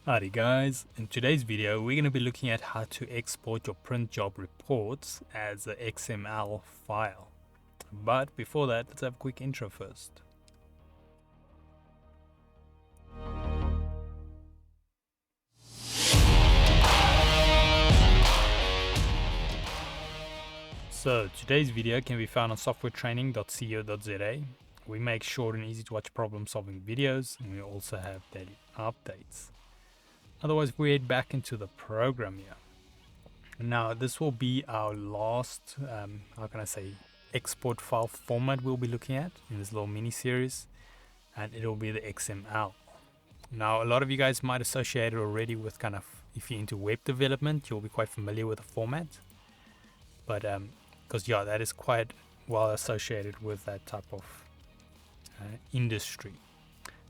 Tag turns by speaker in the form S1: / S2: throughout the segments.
S1: Howdy guys, in today's video we're going to be looking at how to export your print job reports as a XML file. But before that, let's have a quick intro first. So today's video can be found on softwaretraining.co.za. We make short and easy to watch problem solving videos, and we also have daily updates. Otherwise, we head back into the program here. Now, this will be our last, export file format we'll be looking at in this little mini series, and it'll be the XML. Now, a lot of you guys might associate it already with if you're into web development, you'll be quite familiar with the format. But, because that is quite well associated with that type of industry.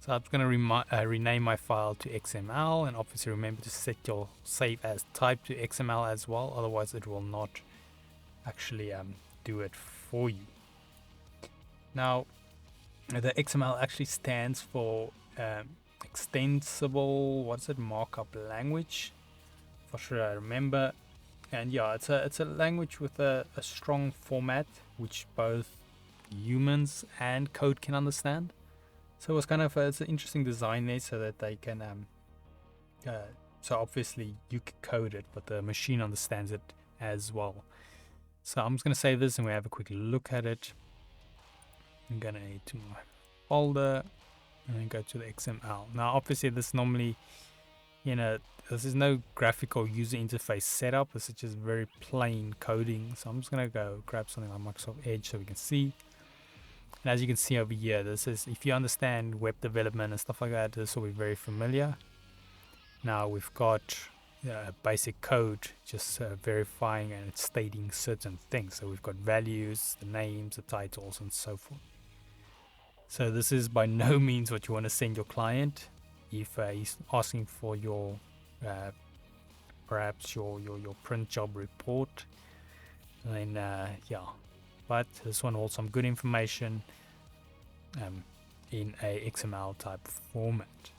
S1: So I'm going to rename my file to XML, and obviously remember to set your save as type to XML as well, otherwise it will not actually do it for you. Now, the XML actually stands for Extensible Markup Language, for sure I remember. And it's a language with a strong format which both humans and code can understand. So it's it's an interesting design there, so that they can so obviously you can code it, but the machine understands it as well. So I'm just going to save this and we have a quick look at it. I'm going to add to my folder and then go to the XML. Now obviously this normally, this is no graphical user interface setup. This is just very plain coding. So I'm just going to go grab something like Microsoft Edge so we can see. And as you can see over here, this is, if you understand web development and stuff like that, this will be very familiar. Now we've got basic code just verifying and it's stating certain things. So we've got values, the names, the titles, and so forth. So this is by no means what you want to send your client if he's asking for your perhaps your print job report. And then but this one holds some good information in a XML type format.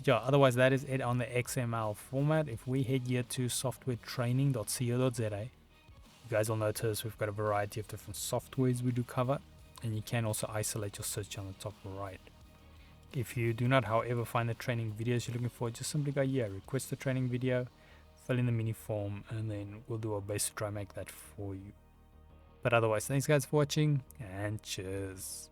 S1: Otherwise that is it on the XML format. If we head here to softwaretraining.co.za, you guys will notice we've got a variety of different softwares we do cover, and you can also isolate your search on the top right. If you do not, however, find the training videos you're looking for, just simply go here, request the training video, fill in the mini form, and then we'll do our best to try and make that for you. But otherwise, thanks guys for watching, and cheers.